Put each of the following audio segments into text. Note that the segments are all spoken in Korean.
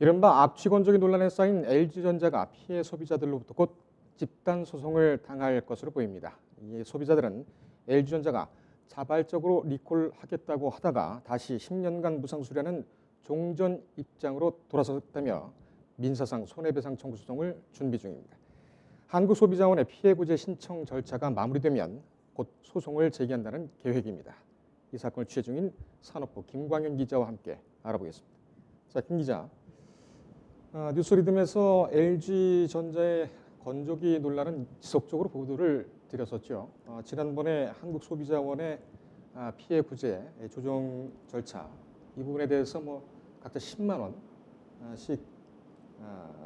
이른바 악취 건조기 논란에 쌓인 LG전자가 피해 소비자들로부터 곧 집단 소송을 당할 것으로 보입니다. 이 소비자들은 LG전자가 자발적으로 리콜하겠다고 하다가 다시 10년간 무상 수리하는 종전 입장으로 돌아섰다며 민사상 손해배상 청구 소송을 준비 중입니다. 한국소비자원의 피해 구제 신청 절차가 마무리되면 곧 소송을 제기한다는 계획입니다. 이 사건을 취재 중인 산업부 김광현 기자와 함께 알아보겠습니다. 자, 김 기자. 뉴스리듬에서 LG전자의 건조기 논란은 지속적으로 보도를 드렸었죠. 지난번에 한국소비자원의 피해 구제 조정 절차 이 부분에 대해서 뭐 각자 10만 원씩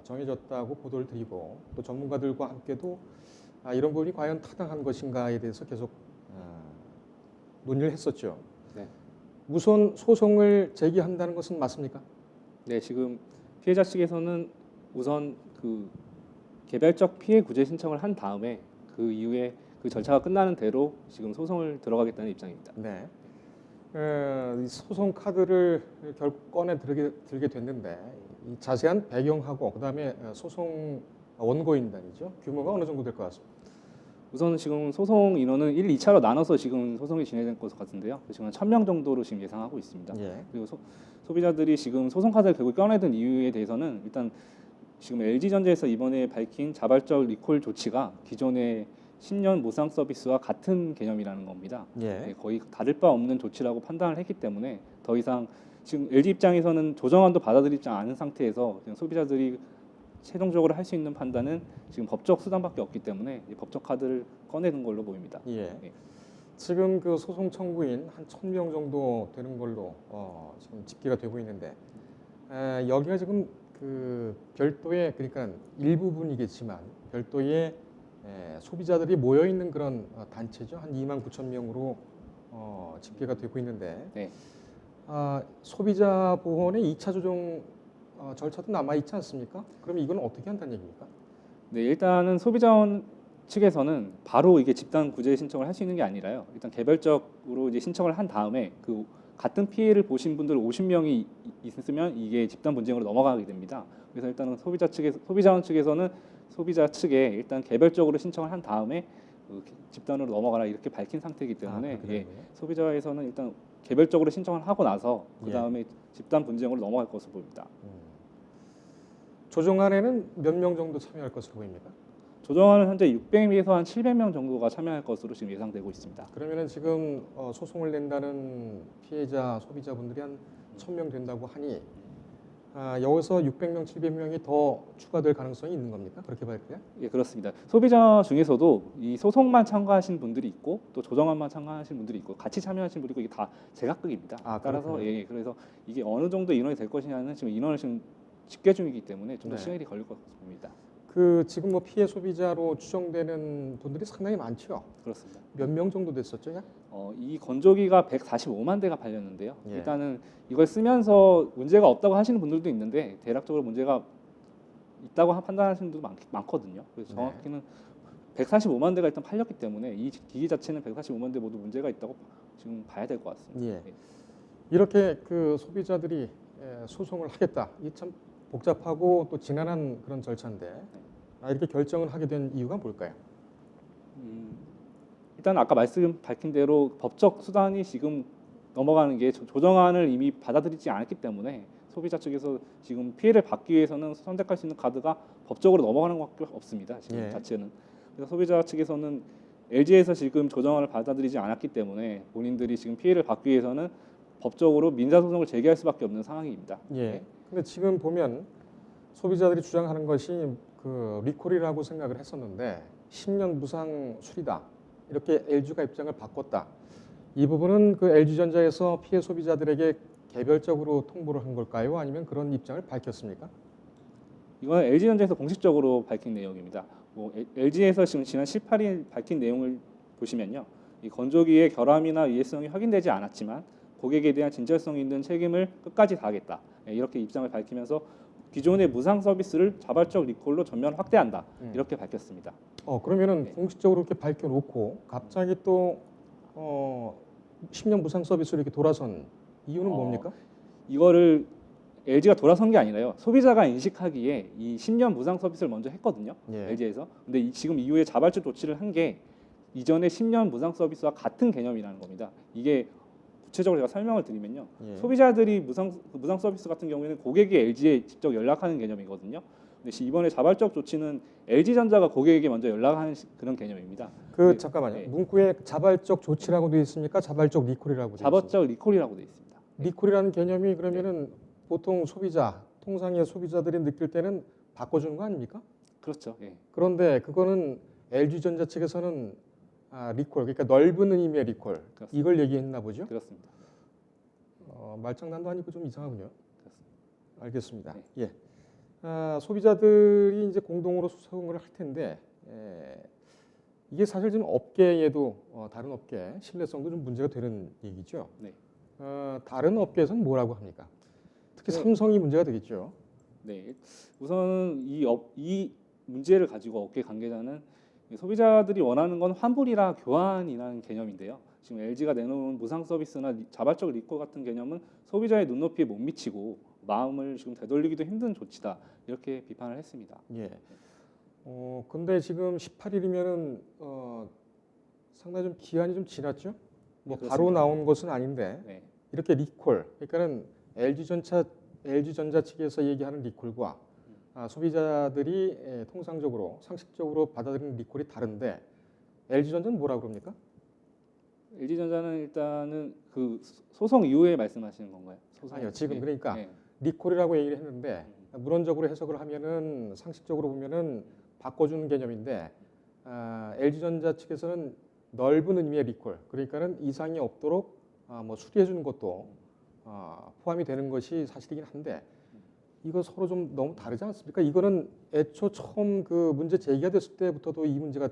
정해졌다고 보도를 드리고 또 전문가들과 함께도 이런 부분이 과연 타당한 것인가에 대해서 계속 논의를 했었죠. 네. 우선 소송을 제기한다는 것은 맞습니까? 네, 지금 피해자 측에서는 우선 그 개별적 피해 구제 신청을 한 다음에 그 이후에 그 절차가 끝나는 대로 지금 소송을 들어가겠다는 입장입니다. 네. 이 소송 카드를 결국 꺼내 들게 됐는데 이 자세한 배경하고 그다음에 소송 원고인단이죠. 규모가 어느 정도 될 것 같습니다. 우선 지금 소송 인원은 1, 2차로 나눠서 지금 소송이 진행될 것 같은데요. 지금 한 1,000명 정도로 지금 예상하고 있습니다. 예. 그리고 소비자들이 지금 소송 카드를 결국 꺼내든 이유에 대해서는 일단 지금 LG전자에서 이번에 밝힌 자발적 리콜 조치가 기존의 10년 무상 서비스와 같은 개념이라는 겁니다. 예. 거의 다를 바 없는 조치라고 판단을 했기 때문에 더 이상 지금 LG 입장에서는 조정안도 받아들이지 않은 상태에서 지금 소비자들이 최종적으로 할 수 있는 판단은 지금 법적 수단밖에 없기 때문에 법적 카드를 꺼내는 걸로 보입니다. 예. 예. 지금 그 소송 청구인 한 1,000명 정도 되는 걸로 지금 집계가 되고 있는데 여기가 지금 그 별도의 그러니까 일부분이겠지만 별도의 소비자들이 모여 있는 그런 단체죠. 한 29,000명으로 집계가 되고 있는데 네. 소비자 보호원의 2차 조정 절차도 남아 있지 않습니까? 그럼 이건 어떻게 한다는 얘기입니까? 네, 일단은 소비자원 측에서는 바로 이게 집단 구제 신청을 할 수 있는 게 아니라요. 일단 개별적으로 이제 신청을 한 다음에 그 같은 피해를 보신 분들 50명이 있으면 이게 집단 분쟁으로 넘어가게 됩니다. 그래서 일단은 소비자원 측에서는 소비자 측에 일단 개별적으로 신청을 한 다음에 그 집단으로 넘어가라 이렇게 밝힌 상태이기 때문에 소비자에서는 일단 개별적으로 신청을 하고 나서 그 다음에 집단 분쟁으로 넘어갈 것으로 보입니다. 조정안에는 몇 명 정도 참여할 것으로 보입니까? 조정안은 현재 600에서 한 700명 정도가 참여할 것으로 지금 예상되고 있습니다. 그러면은 지금 소송을 낸다는 피해자 소비자분들이 한 1,000명 된다고 하니 여기서 600명, 700명이 더 추가될 가능성이 있는 겁니까? 그렇게 봐야요? 예, 그렇습니다. 소비자 중에서도 이 소송만 참가하신 분들이 있고 또 조정안만 참가하신 분들이 있고 같이 참여하신 분들이 있고 이게 다 제각극입니다. 따라서 그래서 이게 어느 정도 인원이 될 것이냐는 지금 인원을 지금 집계 중이기 때문에 좀 더 시간이 걸릴 것 같습니다. 그 지금 뭐 피해 소비자로 추정되는 분들이 상당히 많죠. 그렇습니다. 몇 명 정도 됐었죠? 약? 이 건조기가 145만 대가 팔렸는데요. 예. 일단은 이걸 쓰면서 문제가 없다고 하시는 분들도 있는데 대략적으로 문제가 있다고 판단하시는 분들도 많거든요. 그래서 정확히는 145만 대가 일단 팔렸기 때문에 이 기기 자체는 145만 대 모두 문제가 있다고 지금 봐야 될 것 같습니다. 예. 이렇게 그 소비자들이 소송을 하겠다. 이 참 복잡하고 또 지난한 그런 절차인데 이렇게 결정을 하게 된 이유가 뭘까요? 일단 아까 밝힌 대로 법적 수단이 지금 넘어가는 게 조정안을 이미 받아들이지 않았기 때문에 소비자 측에서 지금 피해를 받기 위해서는 선택할 수 있는 카드가 법적으로 넘어가는 것밖에 없습니다. 지금 자체는. 그래서 소비자 측에서는 LG에서 지금 조정안을 받아들이지 않았기 때문에 본인들이 지금 피해를 받기 위해서는 법적으로 민사소송을 제기할 수밖에 없는 상황입니다. 예. 근데 지금 보면 소비자들이 주장하는 것이 그 리콜이라고 생각을 했었는데 10년 무상 수리다. 이렇게 LG가 입장을 바꿨다. 이 부분은 그 LG전자에서 피해 소비자들에게 개별적으로 통보를 한 걸까요? 아니면 그런 입장을 밝혔습니까? 이건 LG전자에서 공식적으로 밝힌 내용입니다. LG에서 지금 지난 18일 밝힌 내용을 보시면요. 이 건조기의 결함이나 위해성이 확인되지 않았지만 고객에 대한 진절성 있는 책임을 끝까지 다하겠다. 이렇게 입장을 밝히면서 기존의 무상 서비스를 자발적 리콜로 전면 확대한다. 이렇게 밝혔습니다. 그러면은 공식적으로 이렇게 밝혀놓고 갑자기 또 10년 무상 서비스로 이렇게 돌아선 이유는 뭡니까? 이거를 LG가 돌아선 게 아니라요. 소비자가 인식하기에 이 10년 무상 서비스를 먼저 했거든요. 예. LG에서. 근데 지금 이후에 자발적 조치를 한 게 이전에 10년 무상 서비스와 같은 개념이라는 겁니다. 이게 구체적으로 제가 설명을 드리면요. 예. 소비자들이 무상 서비스 같은 경우에는 고객이 LG에 직접 연락하는 개념이거든요. 근데 이번에 자발적 조치는 LG전자가 고객에게 먼저 연락하는 그런 개념입니다. 네. 잠깐만요. 네. 문구에 자발적 조치라고 되어 있습니까? 자발적 리콜이라고 되어 있습니까? 자발적 리콜이라고 되어 있습니다. 리콜이라는 개념이 그러면은 보통 소비자, 통상의 소비자들이 느낄 때는 바꿔주는 거 아닙니까? 그렇죠. 예. 그런데 그거는 LG전자 측에서는 리콜, 그러니까 넓은 의미의 리콜, 그렇습니다. 이걸 얘기했나 보죠? 그렇습니다. 말장난도 아니고 좀 이상하군요. 그렇습니다. 알겠습니다. 네. 예. 소비자들이 이제 공동으로 소송을 할 텐데 이게 사실 지금 업계에도 다른 업계 신뢰성도 좀 문제가 되는 얘기죠. 네. 다른 업계에서는 뭐라고 합니까? 특히 네. 삼성이 문제가 되겠죠. 네, 우선은 이 문제를 가지고 업계 관계자는 소비자들이 원하는 건 환불이나 교환이라는 개념인데요. 지금 LG가 내놓은 무상 서비스나 자발적 리콜 같은 개념은 소비자의 눈높이에 못 미치고 마음을 지금 되돌리기도 힘든 조치다 이렇게 비판을 했습니다. 예. 근데 지금 18일이면은 상당히 좀 기한이 좀 지났죠. 뭐 네, 바로 그렇습니다. 나온 것은 아닌데 네, 이렇게 리콜, 그러니까는 LG전자 측에서 얘기하는 리콜과 소비자들이 통상적으로 상식적으로 받아들이는 리콜이 다른데 LG전자는 뭐라고 그럽니까? LG전자는 일단은 그 소송 이후에 말씀하시는 건가요? 아니요, 지금 네, 그러니까 네. 리콜이라고 얘기를 했는데 물론적으로 해석을 하면은 상식적으로 보면은 바꿔주는 개념인데 LG전자 측에서는 넓은 의미의 리콜, 그러니까는 이상이 없도록 뭐 수리해 주는 것도 포함이 되는 것이 사실이긴 한데 이거 서로 좀 너무 다르지 않습니까? 이거는 애초 처음 그 문제 제기가 됐을 때부터도 이 문제가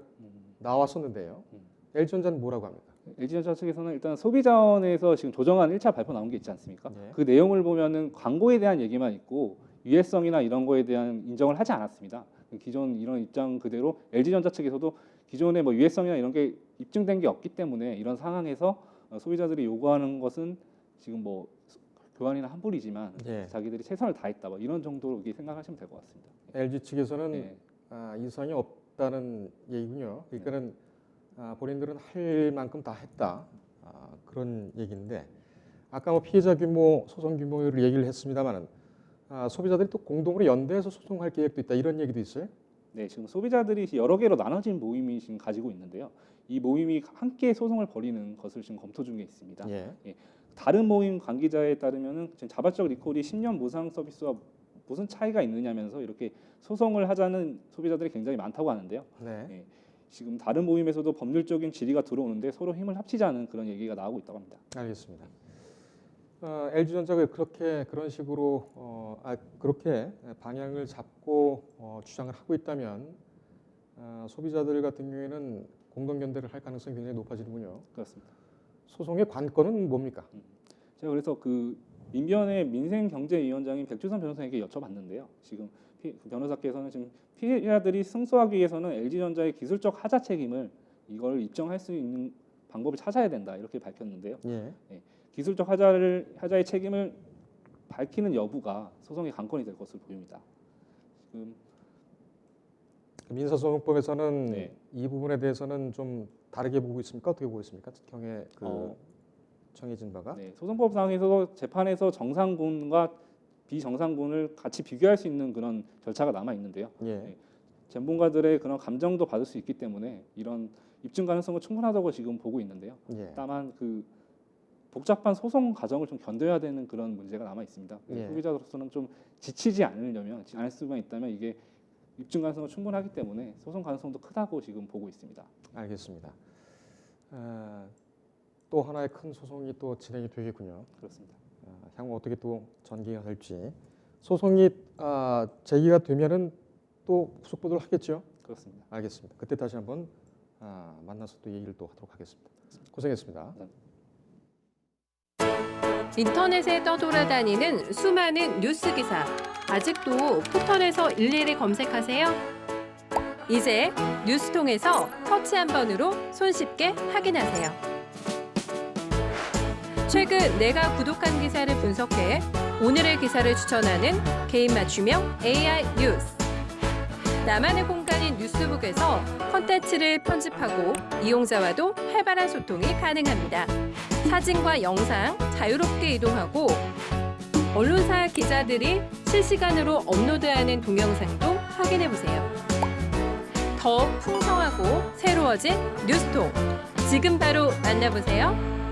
나왔었는데요. LG전자는 뭐라고 합니까? LG전자 측에서는 일단 소비자원에서 지금 조정안 1차 발표 나온 게 있지 않습니까? 네. 그 내용을 보면은 광고에 대한 얘기만 있고 유해성이나 이런 거에 대한 인정을 하지 않았습니다. 기존 이런 입장 그대로 LG전자 측에서도 기존에 뭐 유해성이나 이런 게 입증된 게 없기 때문에 이런 상황에서 소비자들이 요구하는 것은 지금 뭐 교환이나 환불이지만 네. 자기들이 최선을 다했다 뭐 이런 정도로 이렇게 생각하시면 될 것 같습니다. LG 측에서는 네. 이상이 없다는 얘기군요. 그러니까는 본인들은 할 만큼 다 했다 그런 얘기인데 아까 뭐 피해자 규모, 소송 규모를 얘기를 했습니다만은 소비자들이 또 공동으로 연대해서 소송할 계획도 있다 이런 얘기도 있어요. 네, 지금 소비자들이 여러 개로 나눠진 모임이 지금 가지고 있는데요. 이 모임이 함께 소송을 벌이는 것을 지금 검토 중에 있습니다. 예. 다른 모임 관계자에 따르면은 지금 자발적 리콜이 10년 무상 서비스와 무슨 차이가 있느냐면서 이렇게 소송을 하자는 소비자들이 굉장히 많다고 하는데요. 네. 지금 다른 모임에서도 법률적인 질의가 들어오는데 서로 힘을 합치자는 그런 얘기가 나오고 있다고 합니다. 알겠습니다. LG전자가 그런 식으로 그렇게 방향을 잡고 주장을 하고 있다면 소비자들 같은 경우에는 공동 견대를 할 가능성이 굉장히 높아지는군요. 그렇습니다. 소송의 관건은 뭡니까? 제가 그래서 그 민변의 민생경제위원장인 백주선 변호사에게 여쭤봤는데요. 지금 변호사께서는 지금 피해자들이 승소하기 위해서는 LG전자의 기술적 하자 책임을 이걸 입증할 수 있는 방법을 찾아야 된다 이렇게 밝혔는데요. 예. 기술적 하자의 책임을 밝히는 여부가 소송의 관건이 될 것으로 보입니다. 지금 민사소송법에서는 네. 이 부분에 대해서는 좀 다르게 보고 있습니까? 어떻게 보고 있습니까? 경에 정해진 바가? 네, 소송법상에서 재판에서 정상군과 비정상군을 같이 비교할 수 있는 그런 절차가 남아 있는데요. 예. 전문가들의 그런 감정도 받을 수 있기 때문에 이런 입증 가능성은 충분하다고 지금 보고 있는데요. 예. 다만 그 복잡한 소송 과정을 좀 견뎌야 되는 그런 문제가 남아 있습니다. 예. 소비자로서는 좀 지치지 않을 수만 있다면 이게 입증 가능성은 충분하기 때문에 소송 가능성도 크다고 지금 보고 있습니다. 알겠습니다. 또 하나의 큰 소송이 또 진행이 되겠군요. 그렇습니다. 향후 어떻게 또 전개가 될지 소송이 제기가 되면은 또 후속 보도를 하겠죠. 그렇습니다. 알겠습니다. 그때 다시 한번 만나서 또 얘기를 또 하도록 하겠습니다. 고생했습니다. 인터넷에 떠돌아다니는 수많은 뉴스 기사. 아직도 포털에서 일일이 검색하세요? 이제 뉴스통에서 터치 한 번으로 손쉽게 확인하세요. 최근 내가 구독한 기사를 분석해 오늘의 기사를 추천하는 개인 맞춤형 AI 뉴스. 나만의 공간인 뉴스북에서 콘텐츠를 편집하고 이용자와도 활발한 소통이 가능합니다. 사진과 영상 자유롭게 이동하고 언론사 기자들이 실시간으로 업로드하는 동영상도 확인해보세요. 더 풍성하고 새로워진 뉴스통. 지금 바로 만나보세요.